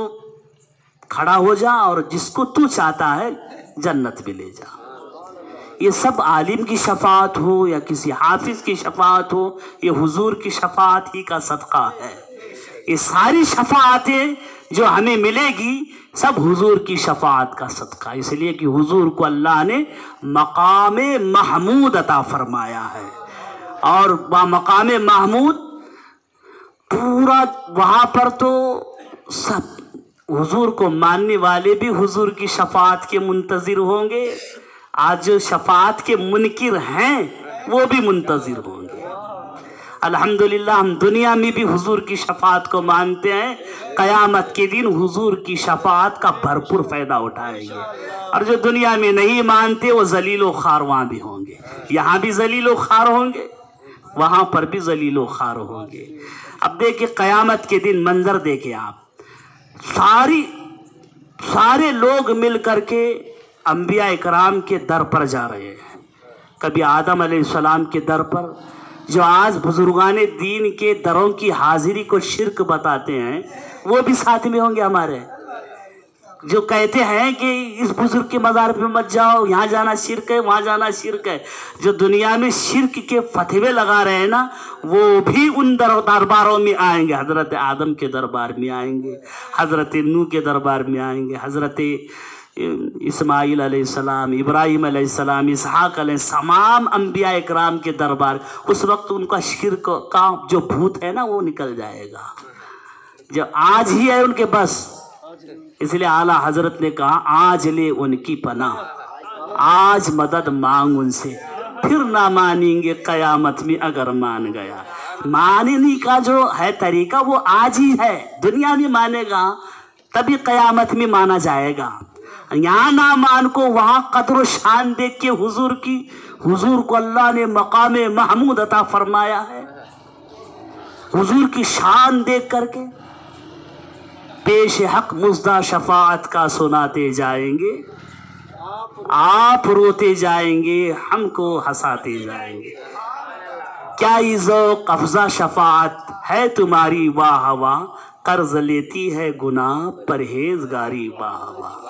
کھڑا ہو جا اور جس کو تو چاہتا ہے جنت میں لے جا۔ یہ سب عالم کی شفاعت ہو یا کسی حافظ کی شفاعت ہو، یہ حضور کی شفاعت ہی کا صدقہ ہے۔ یہ ساری شفاعتیں جو ہمیں ملے گی سب حضور کی شفاعت کا صدقہ، اس لیے کہ حضور کو اللہ نے مقام محمود عطا فرمایا ہے، اور مقام محمود پورا وہاں پر تو سب حضور کو ماننے والے بھی حضور کی شفاعت کے منتظر ہوں گے، آج جو شفاعت کے منکر ہیں وہ بھی منتظر ہوں گے۔ الحمدللہ ہم دنیا میں بھی حضور کی شفاعت کو مانتے ہیں، قیامت کے دن حضور کی شفاعت کا بھرپور فائدہ اٹھائیں گے، اور جو دنیا میں نہیں مانتے وہ ذلیل و خوار وہاں بھی ہوں گے، یہاں بھی ذلیل و خوار ہوں گے، وہاں پر بھی ذلیل و خوار ہوں گے۔ اب دیکھیں قیامت کے دن منظر دیکھیں آپ، سارے لوگ مل کر کے انبیاء اکرام کے در پر جا رہے ہیں، کبھی آدم علیہ السلام کے در پر، جو آج بزرگان دین کے دروں کی حاضری کو شرک بتاتے ہیں، وہ بھی ساتھ میں ہوں گے ہمارے. جو کہتے ہیں کہ اس بزرگ کے مزار پہ مت جاؤ، یہاں جانا شرک ہے، وہاں جانا شرک ہے، جو دنیا میں شرک کے فتوے لگا رہے ہیں نا، وہ بھی ان درباروں میں آئیں گے. حضرت آدم کے دربار میں آئیں گے، حضرت نوح کے دربار میں آئیں گے، حضرت اسماعیل علیہ السلام، ابراہیم علیہ السلام، اسحاق علیہ السلام، تمام انبیاء اکرام کے دربار. اس وقت ان کا شرک کا جو بھوت ہے نا وہ نکل جائے گا. جو آج ہی ہے ان کے بس، اس لیے اعلیٰ حضرت نے کہا آج لے ان کی پناہ، آج مدد مانگ ان سے، پھر نہ مانیں گے قیامت میں اگر مان گیا. ماننے کا جو ہے طریقہ وہ آج ہی ہے، دنیا میں مانے گا تبھی قیامت میں مانا جائے گا. یہاں نہ مان کو وہاں قدر و شان دیکھ کے حضور کو اللہ نے مقام محمود عطا فرمایا ہے. حضور کی شان دیکھ کر کے پیش حق مزدہ شفاعت کا سناتے جائیں گے، آپ روتے جائیں گے، ہم کو ہنساتے جائیں گے. کیا ہی ذوق افزا شفاعت ہے تمہاری واہ واہ، قرض لیتی ہے گناہ پرہیزگاری واہ واہ.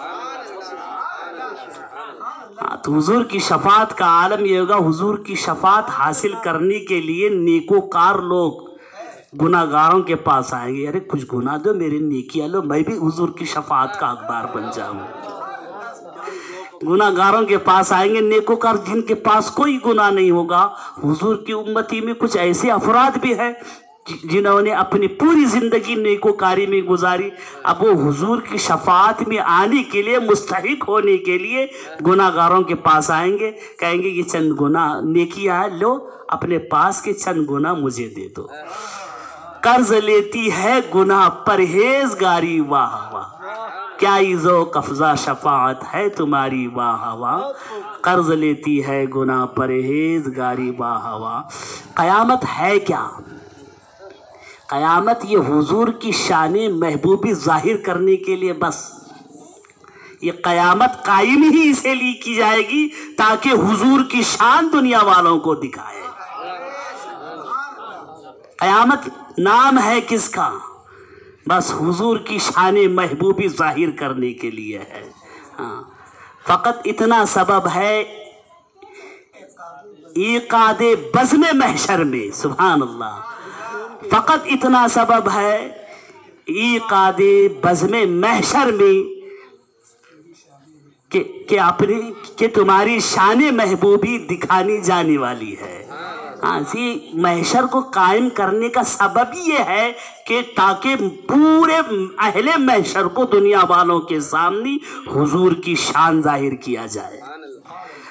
تو حضور کی شفاعت کا عالم یہ ہوگا. حضور کی شفاعت حاصل کرنے کے لیے نیکوکار لوگ گناہ گاروں کے پاس آئیں گے. ارے کچھ گناہ دو، میرے نیکیاں لو، میں بھی حضور کی شفاعت کا حقدار بن جاؤں. گناہ گاروں کے پاس آئیں گے، نیکوکار جن کے پاس کوئی گناہ نہیں ہوگا. حضور کی امتی میں کچھ ایسے افراد بھی ہیں جنہوں نے اپنی پوری زندگی نیکوکاری میں گزاری. اب وہ حضور کی شفاعت میں آنے کے لیے، مستحق ہونے کے لیے گناہ گاروں کے پاس آئیں گے، کہیں گے یہ چند گناہ نیکیاں ہیں، لو اپنے پاس کے چند گناہ مجھے دے دو. قرض لیتی ہے گناہ پرہیزگاری واہ واہ، کیا ہی ذوق افزا شفاعت ہے تمہاری واہ واہ، قرض لیتی ہے گناہ پرہیزگاری واہ واہ. قیامت ہے کیا؟ قیامت یہ حضور کی شان محبوبی ظاہر کرنے کے لیے بس. یہ قیامت قائم ہی اسے لیے کی جائے گی تاکہ حضور کی شان دنیا والوں کو دکھائے. قیامت نام ہے کس کا؟ بس حضور کی شان محبوبی ظاہر کرنے کے لیے ہے. فقط اتنا سبب ہے ایقاد بزم محشر میں، سبحان اللہ، فقط اتنا سبب ہے ایقاد بزم محشر میں کہ تمہاری شان محبوبی دکھانی جانے والی ہے. محشر کو قائم کرنے کا سبب یہ ہے کہ تاکہ پورے اہل محشر کو دنیا والوں کے سامنے حضور کی شان ظاہر کیا جائے.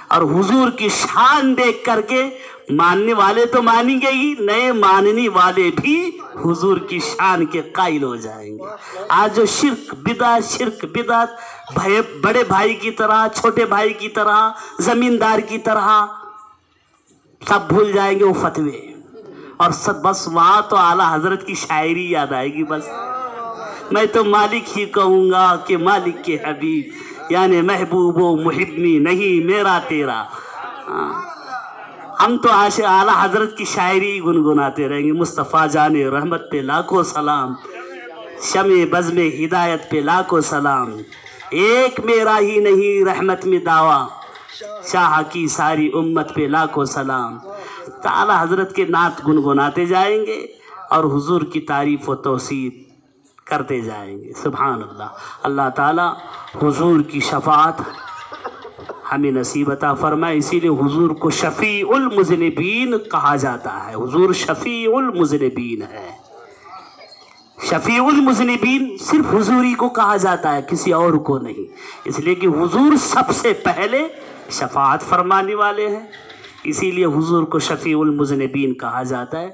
اور حضور کی شان دیکھ کر کے ماننے والے تو مانیں گے ہی، نئے ماننے والے بھی حضور کی شان کے قائل ہو جائیں گے. آج جو شرک بدعت بڑے بھائی کی طرح، چھوٹے بھائی کی طرح، زمیندار کی طرح سب بھول جائیں گے وہ فتوے، اور بس وہاں تو اعلیٰ حضرت کی شاعری یاد آئے گی. بس میں تو مالک ہی کہوں گا کہ مالک کے حبیب، یعنی محبوب و محبنی نہیں میرا تیرا. ہم تو اعلیٰ حضرت کی شاعری گنگناتے رہیں گے. مصطفیٰ جان رحمت پہ لاکھوں سلام، شمع بزم ہدایت پہ لاکھوں سلام، ایک میرا ہی نہیں رحمت میں دعویٰ، شاہ کی ساری امت پہ لاکھوں سلام. تو اعلیٰ حضرت کے نعت گنگناتے جائیں گے اور حضور کی تعریف و توصیف کرتے جائیں گے. سبحان اللہ. اللہ تعالی حضور کی شفاعت ہمیں نصیب عطا فرمائے. اسی لیے حضور کو شفیع المذنبین کہا جاتا ہے. حضور شفیع المذنبین ہے. شفیع المذنبین صرف حضوری کو کہا جاتا ہے، کسی اور کو نہیں. اس لیے کہ حضور سب سے پہلے شفاعت فرمانے والے ہیں، اسی لیے حضور کو شفیع المذنبین کہا جاتا ہے.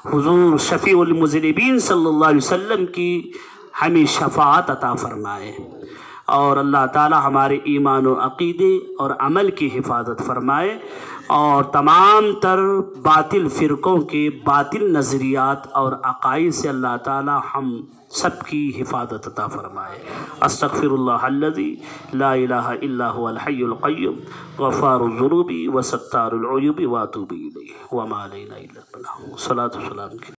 حضور شفیع المذنبین صلی اللہ علیہ وسلم کی ہمیں شفاعت عطا فرمائے، اور اللہ تعالی ہمارے ایمان و عقیدے اور عمل کی حفاظت فرمائے، اور تمام تر باطل فرقوں کے باطل نظریات اور عقائد سے اللہ تعالی ہم سب کی حفاظت عطا فرمائے. استغفر اللہ الذی لا الہ الا هو الحی القیوم غفار الذنوب وستار العیوب واتوب الیہ وما علینا الا البلاغ. صلاۃ و سلام.